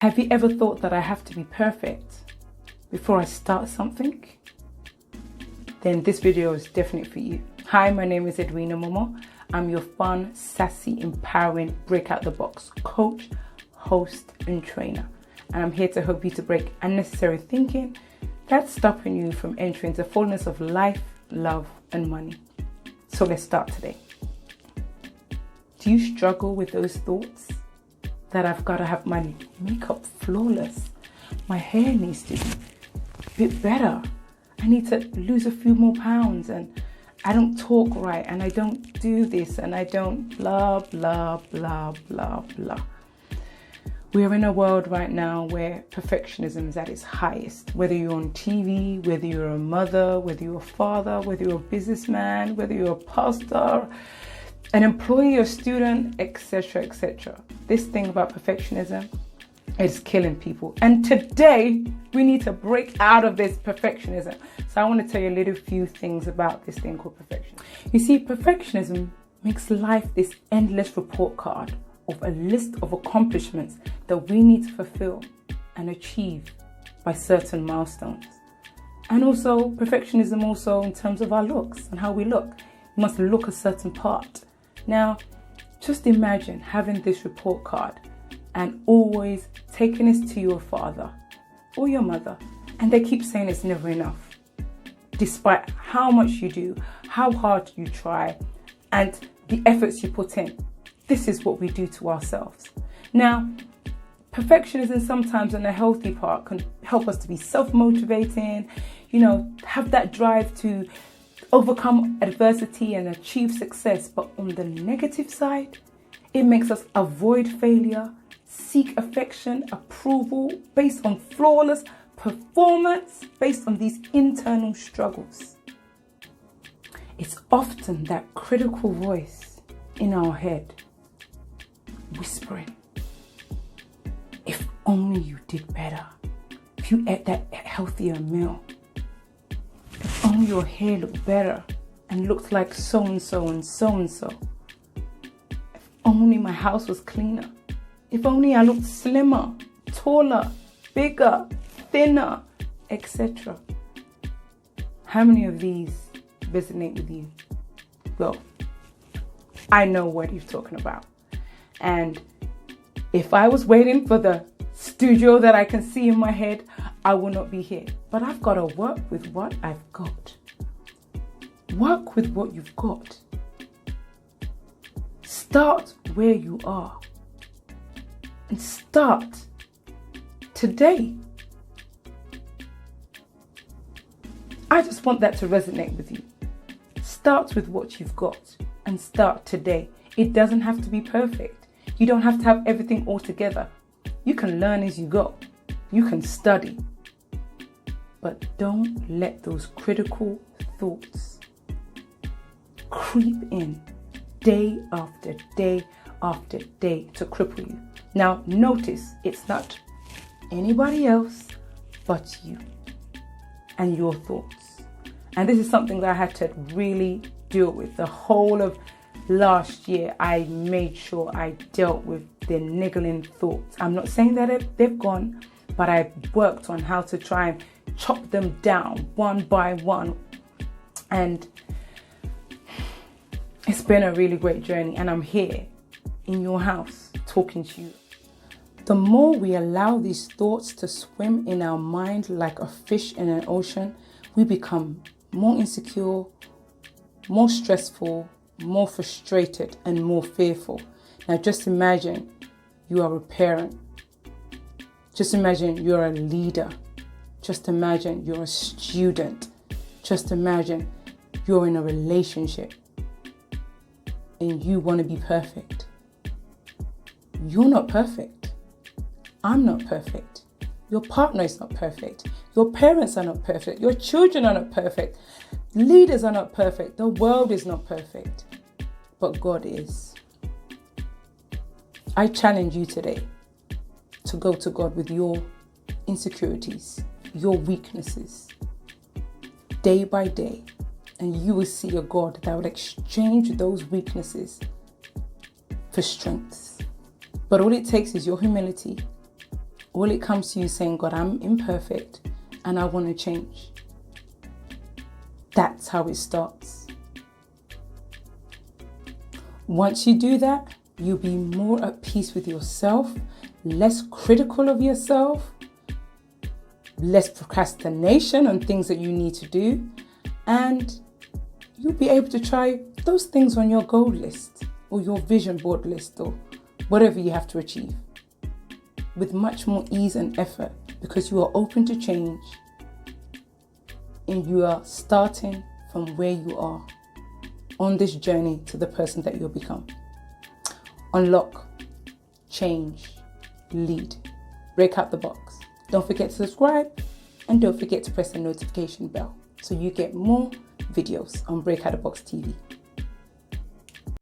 Have you ever thought that I have to be perfect before I start something? Then this video is definitely for you. Hi, my name is Edwina Momo. I'm your fun, sassy, empowering, break out the box coach, host, and trainer. And I'm here to help you to break unnecessary thinking that's stopping you from entering the fullness of life, love, and money. So let's start today. Do you struggle with those thoughts? That I've got to have my makeup flawless. My hair needs to be a bit better. I need to lose a few more pounds, and I don't talk right, and I don't do this, and I don't blah, blah, blah, blah, blah. We're in a world right now where perfectionism is at its highest. Whether you're on TV, whether you're a mother, whether you're a father, whether you're a businessman, whether you're a pastor, an employee or student, etc., etc. This thing about perfectionism is killing people. And today, we need to break out of this perfectionism. So I want to tell you a little few things about this thing called perfection. You see, perfectionism makes life this endless report card of a list of accomplishments that we need to fulfill and achieve by certain milestones. And also, perfectionism also in terms of our looks and how we look. We must look a certain part. Now, just imagine having this report card and always taking this to your father or your mother, and they keep saying it's never enough. Despite how much you do, how hard you try, and the efforts you put in, this is what we do to ourselves. Now, perfectionism sometimes on the healthy part can help us to be self-motivating, have that drive to overcome adversity and achieve success. But on the negative side, it makes us avoid failure, seek affection, approval based on flawless performance, based on these internal struggles. It's often that critical voice in our head whispering, if only you did better, if you ate that healthier meal, if only your hair looked better and looked like so-and-so and so-and-so. If only my house was cleaner. If only I looked slimmer, taller, bigger, thinner, etc. How many of these resonate with you? Well, I know what you're talking about. And if I was waiting for the studio that I can see in my head, I will not be here. But I've got to work with what I've got. Work with what you've got. Start where you are. And start today. I just want that to resonate with you. Start with what you've got and start today. It doesn't have to be perfect. You don't have to have everything all together. You can learn as you go. You can study. But don't let those critical thoughts creep in day after day after day to cripple you. Now, notice it's not anybody else but you and your thoughts. And this is something that I had to really deal with. The whole of last year, I made sure I dealt with the niggling thoughts. I'm not saying that they've gone, but I worked on how to try and chop them down one by one. And it's been a really great journey, and I'm here in your house talking to you. The more we allow these thoughts to swim in our mind like a fish in an ocean, we become more insecure, more stressful, more frustrated, and more fearful. Now just imagine you are a parent. Just imagine you're a leader. Just imagine you're a student. Just imagine you're in a relationship and you want to be perfect. You're not perfect. I'm not perfect. Your partner is not perfect. Your parents are not perfect. Your children are not perfect. Leaders are not perfect. The world is not perfect. But God is. I challenge you today to go to God with your insecurities, your weaknesses, day by day, and you will see a God that will exchange those weaknesses for strengths. But all it takes is your humility, all it comes to you saying, God, I'm imperfect and I want to change. That's how it starts. Once you do that, you'll be more at peace with yourself, less critical of yourself, less procrastination on things that you need to do, and you'll be able to try those things on your goal list or your vision board list or whatever you have to achieve with much more ease and effort, because you are open to change and you are starting from where you are on this journey to the person that you'll become. Unlock, change, lead, break out the box. Don't forget to subscribe and don't forget to press the notification bell so you get more videos on Break Out the Box TV.